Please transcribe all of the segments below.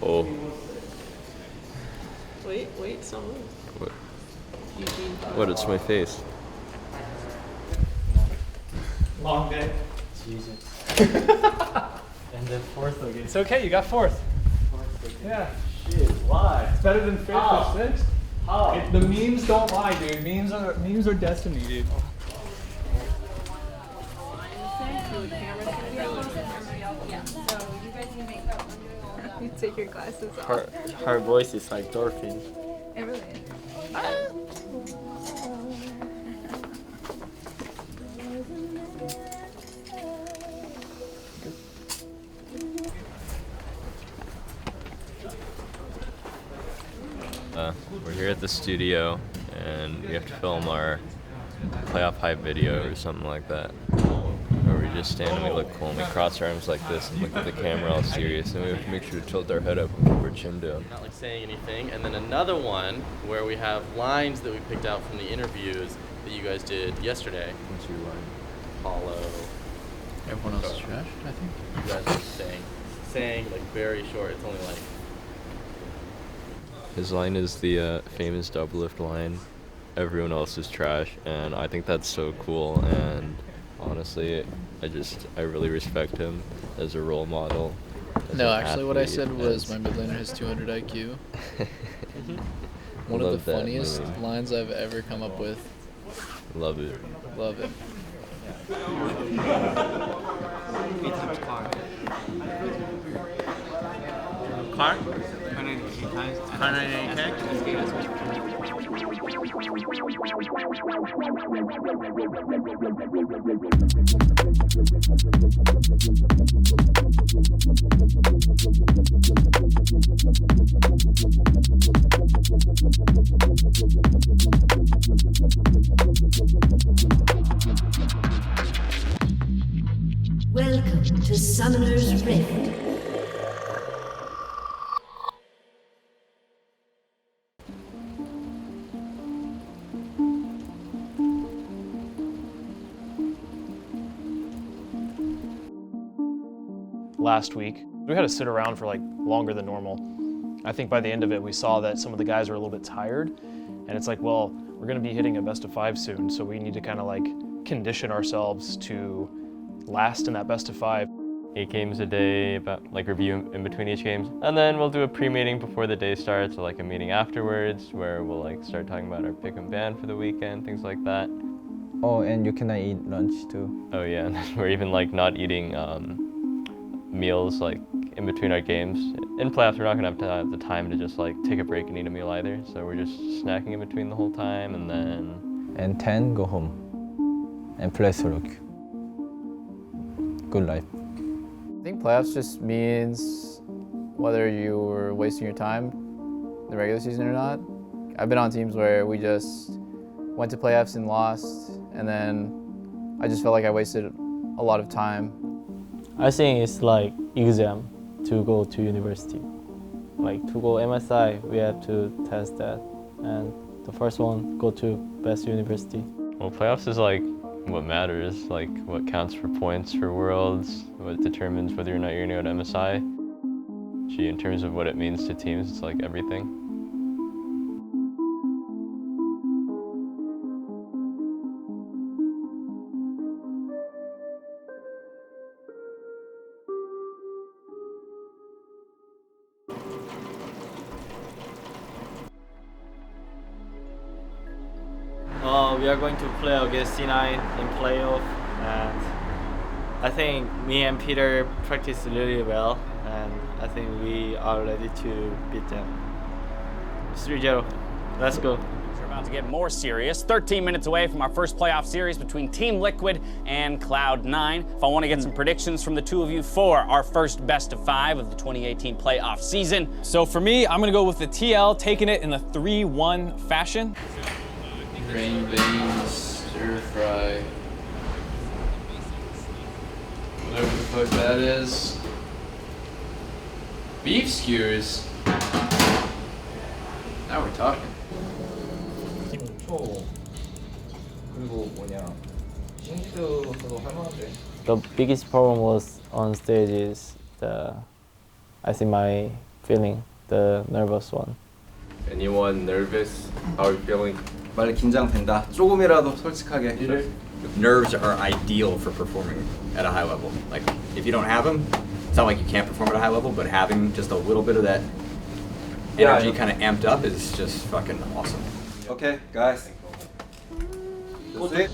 Oh. Wait, someone. What? What? It's my face. Long day. Jesus. And then fourth again. It's okay, you got fourth. Yeah. Shit, why? It's better than fifth or sixth. How? The memes don't lie, dude. Memes are destiny, dude. You take your glasses off. Her voice is like dolphin. It really is. We're here at the studio, and we have to film our playoff hype video or something like that. Where we just stand and we look cool and we cross our arms like this and look at the camera all serious, and we have to make sure to tilt our head up and keep our chin down. Not like saying anything. And then another one where we have lines that we picked out from the interviews that you guys did yesterday. What's your line? Apollo. Everyone else is trash, I think. You guys are saying like very short. It's only like. His line is the famous Doublelift line, "Everyone else is trash," and I think that's so cool, and honestly, I really respect him as a role model. No, actually what I said was my midlaner has 200 IQ. One of the funniest lines I've ever come up with. Love it. Love it. Car? Welcome to Summoner's Rift. Last week, we had to sit around for like longer than normal. I think by the end of it, we saw that some of the guys were a little bit tired, and it's like, well, we're gonna be hitting a best of 5 soon, so we need to kind of like condition ourselves to last in that best of 5. 8 games a day, about like review in between each games, and then we'll do a pre-meeting before the day starts, or like a meeting afterwards, where we'll like start talking about our pick and ban for the weekend, things like that. Oh, and you cannot eat lunch too. Oh yeah, and we're even like not eating meals like in between our games. In playoffs, we're not gonna have the time to just like take a break and eat a meal either, so we're just snacking in between the whole time, and then... And 10, go home and play solo queue. Good life. I think playoffs just means whether you were wasting your time in the regular season or not. I've been on teams where we just went to playoffs and lost, and then I just felt like I wasted a lot of time. I think it's like exam to go to university. Like to go MSI, we have to test that. And the first one, go to best university. Well, playoffs is like what matters, like what counts for points for Worlds, what determines whether or not you're gonna go to MSI. Gee, in terms of what it means to teams, it's like everything. We are going to play against C9 in playoff, and I think me and Peter practiced really well, and I think we are ready to beat them. 3-0. Let's go. We're about to get more serious. 13 minutes away from our first playoff series between Team Liquid and Cloud9. If I want to get some predictions from the two of you for our first best of 5 of the 2018 playoff season. So for me, I'm going to go with the TL, taking it in the 3-1 fashion. Green beans, stir fry. Whatever the fuck that is. Beef skewers. Now we're talking. The biggest problem was on stage is I think my feeling, the nervous one. Anyone nervous? How are you feeling? 많이 긴장된다. 조금이라도 솔직하게. Nerves are ideal for performing at a high level. Like if you don't have them, it's not like you can't perform at a high level, but having just a little bit of that energy kind of amped up is just fucking awesome. Okay, guys. That's it.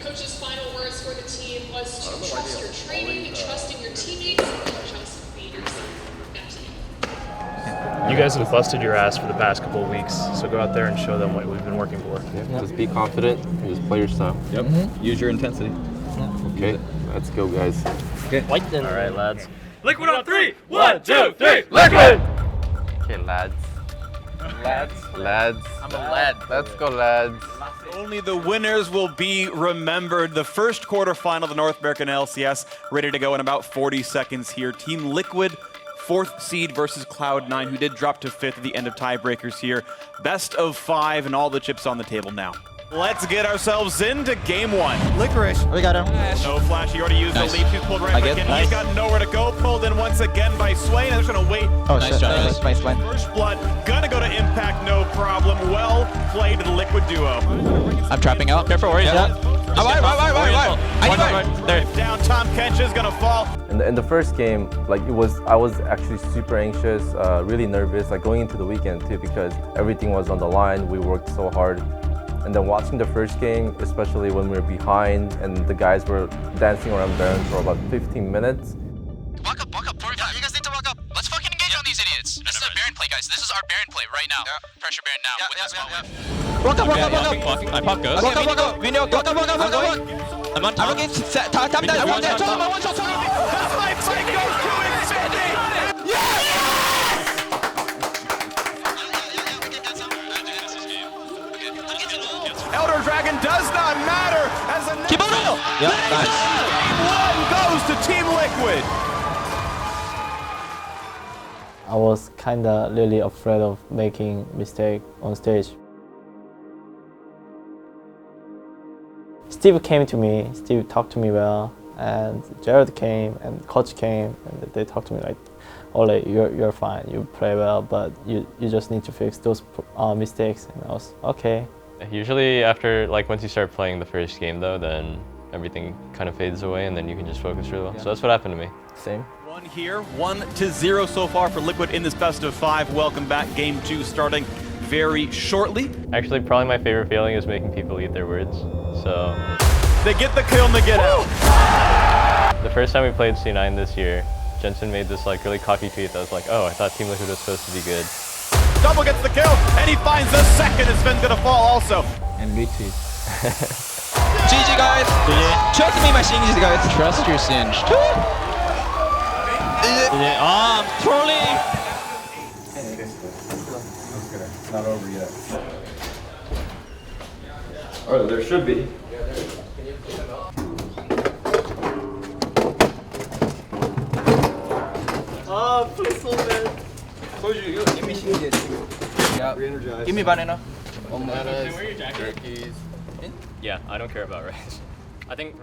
Coach's final words for the team was to trust your training, trust in your teammates, and just be yourself. Back to you. You guys have busted your ass for the past couple of weeks, so go out there and show them what we've been working for. Just be confident. Just play your style. Yep. Use your intensity. Okay, let's go, guys. Okay. All right, lads. Liquid on 3. 1, 2, 3. Liquid! Okay, lads. Lads. Lads. I'm a lad. Let's go, lads. Only the winners will be remembered. The first quarterfinal of the North American LCS ready to go in about 40 seconds here. Team Liquid, 4th seed versus Cloud9, who did drop to 5th at the end of tiebreakers here. Best of 5 and all the chips on the table now. Let's get ourselves into game 1. Licorice. We got him. No flash. He already used the leap. He's pulled right back in. He's got nowhere to go. Pulled in once again by Swain. They're just going to wait. Oh, nice shot. Nice Swain. First blood. Gonna go to impact. No problem. Well played to the Liquid duo. I'm trapping out. Careful. Where is that? There. Down. Tom Kench is going to fall. In the first game, like I was actually super anxious, really nervous, like going into the weekend too, because everything was on the line. We worked so hard. And then watching the first game, especially when we were behind and the guys were dancing around Baron for about 15 minutes. Walk up. You guys need to walk up. Let's fucking engage on these idiots. This is our Baron play, guys. This is our Baron play right now. Pressure Baron now with this moment. Walk up. My puck goes. Walk up. We know. Walk up. I'm on top. Tap that. One shot. That's my fight goes to Xmithie. Elder Dragon does not matter as a keep on it. Yep, nice. Game 1 goes to Team Liquid. I was kinda really afraid of making mistake on stage. Steve came to me, Steve talked to me well, and Jared came and coach came and they talked to me like, OLLEH, you're fine, you play well, but you just need to fix those mistakes. And I was, okay. Usually after, like once you start playing the first game though, then everything kind of fades away and then you can just focus really well. Yeah. So that's what happened to me. Same. 1 here, 1-0 so far for Liquid in this best of 5. Welcome back, game 2 starting very shortly. Actually, probably my favorite feeling is making people eat their words. So they get the kill and they get out. The first time we played C9 this year, Jensen made this like really cocky tweet that was like, oh, I thought Team Liquid was supposed to be good. Double gets the kill, and he finds the second, and Sven's gonna fall also. And retweet. GG guys. Trust me, my Shinji guys. Trust your Singe. I'm trolling. It's not over yet. Oh, there should be. Oh, please hold it. Told you, give me Shinji. Yeah, re-energize. Give me banana. Yeah, I don't care about rice. I think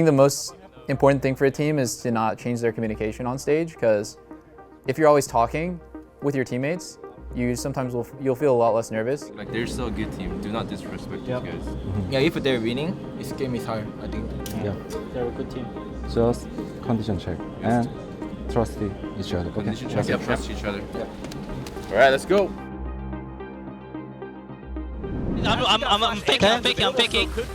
the most important thing for a team is to not change their communication on stage, because if you're always talking with your teammates, you sometimes you'll feel a lot less nervous. Like they're still a good team. Do not disrespect these guys. Yeah, if they're winning, this game is hard, I think. Yeah. They're a good team. Just condition check and trust each other. Okay. Condition check. Yeah, trust each other. Yeah. All right, let's go. I'm faking.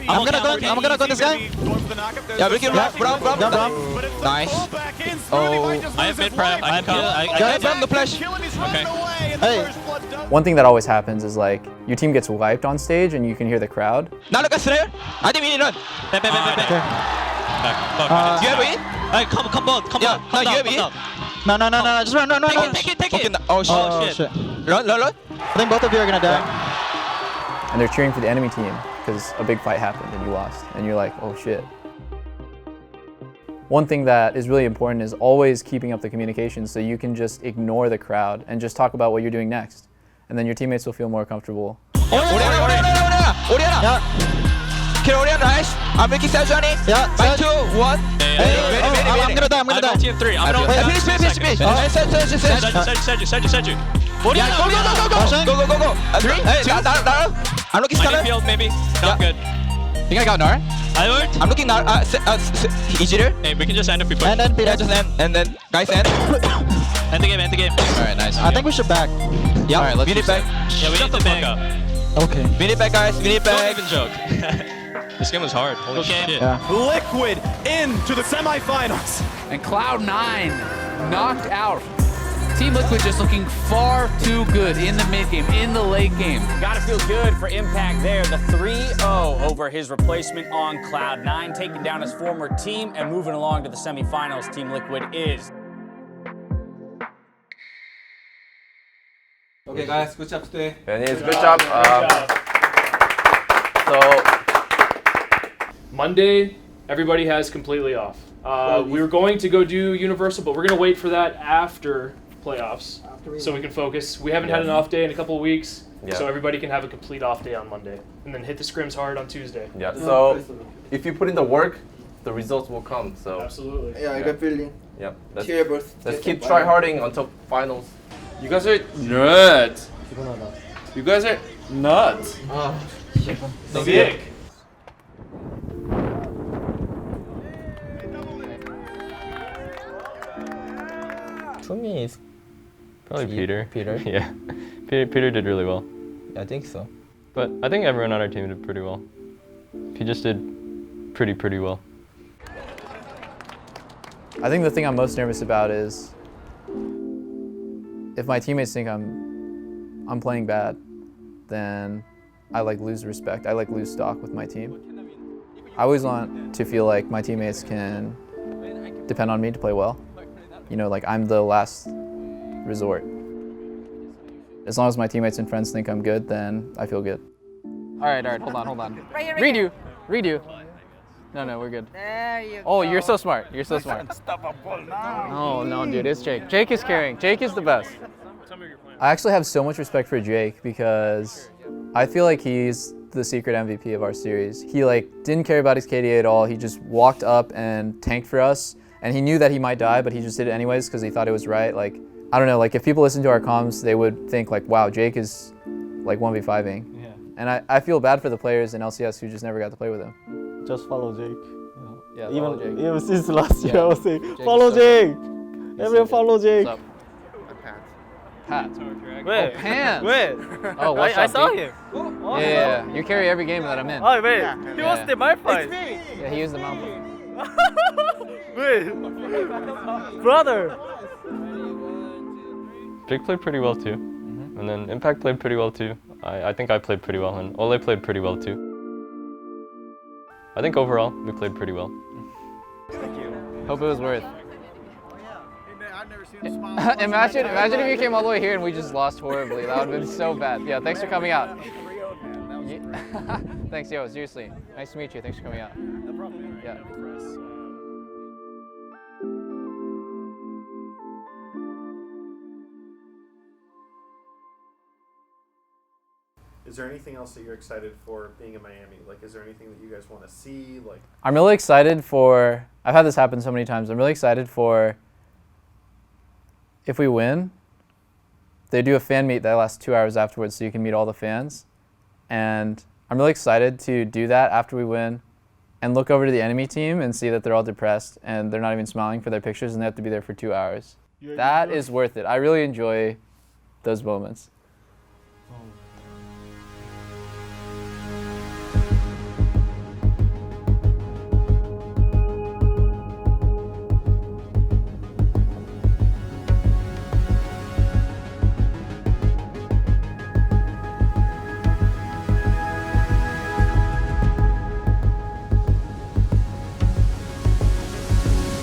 I'm gonna go this guy. Yeah, we can run. Nice. Oh. I have mid prep. I got from the flash. Okay. Hey. One thing that always happens is like your team gets wiped on stage and you can hear the crowd. NALCS there. I think we need to run. Back. You have it? Hey, come on. No, you have it? No. Just run. Take it. Oh shit. Run. I think both of you are gonna die. And they're cheering for the enemy team because a big fight happened and you lost. And you're like, oh shit. One thing that is really important is always keeping up the communication so you can just ignore the crowd and just talk about what you're doing next. And then your teammates will feel more comfortable. Oriana! Kill Oriana, nice. I'm making Johnny. Yeah, 5, 2, 1. I'm gonna die. I go team 3. I'm gonna finish. Seju. Go. 3, 2. I'm looking stunner. Field maybe. Not good. You think I got Nar? I worked. I'm looking Nar. Jitter. Hey, we can just end if we push. And then just end. And then guys end. End the game. Alright, nice. I think we should back. Yeah, Alright, let's we need back. Yeah, we got the fuck up. Okay. We need back, guys. We need back. Don't even joke. This game was hard. Holy shit. Yeah. Liquid into the semifinals. And Cloud9 knocked out. Team Liquid just looking far too good in the mid game, in the late game. Gotta feel good for Impact there. The 3-0 over his replacement on Cloud9, taking down his former team and moving along to the semifinals. Team Liquid is. Okay, guys, good job today. Good job. So Monday, everybody has completely off. We were going to go do Universal, but we're going to wait for that after playoffs so we can focus. We haven't had an off day in a couple of weeks, so everybody can have a complete off day on Monday and then hit the scrims hard on Tuesday. Yeah, so if you put in the work, the results will come. So absolutely. Yeah, I got feeling. Yeah, let's keep try-harding until finals. You guys are nuts. You guys are nuts. Sick. For me, it's Probably Peter. Peter? Yeah. Peter did really well. I think so. But I think everyone on our team did pretty well. He just did pretty well. I think the thing I'm most nervous about is if my teammates think I'm playing bad, then I lose respect. I lose stock with my team. I always want to feel like my teammates can depend on me to play well. You know, I'm the last resort. As long as my teammates and friends think I'm good, then I feel good. All right, hold on. Redo. No, we're good. There you Oh, you're so smart. You're so smart. Oh, no, dude, it's Jake. Jake is carrying. Jake is the best. I actually have so much respect for Jake because I feel like he's the secret MVP of our series. He didn't care about his KDA at all. He just walked up and tanked for us. And he knew that he might die, but he just did it anyways because he thought it was right. I don't know, if people listen to our comms, they would think wow, Jake is 1v5ing. Yeah. And I feel bad for the players in LCS who just never got to play with him. Just follow Jake. Yeah, even, Jake. even since last year, Yeah. I was saying, Jake follow is so Jake. good. Everyone follow Jake. What's up? Pat. Wait. Oh, Pants. Wait. Oh, what's I up, saw dude? him. Yeah. You carry every game that I'm in. Oh, wait. He Yeah. was the my fight. Yeah, he used the mount. Wait. Brother. Jake played pretty well too. And then Impact played pretty well too. I think I played pretty well, and OLLEH played pretty well too. I think overall, we played pretty well. Hope it was worth. Imagine if you came all the way here and we just lost horribly. That would have been so bad. Yeah, thanks for coming out. Thanks, yo, seriously. Nice to meet you. Thanks for coming out. No problem. Yeah. Is there anything else that you're excited for being in Miami? Is there anything that you guys want to see? I'm really excited for, I've had this happen so many times, I'm really excited for, if we win, they do a fan meet that lasts 2 hours afterwards so you can meet all the fans. And I'm really excited to do that after we win and look over to the enemy team and see that they're all depressed and they're not even smiling for their pictures and they have to be there for 2 hours. That is worth it. I really enjoy those moments. Oh,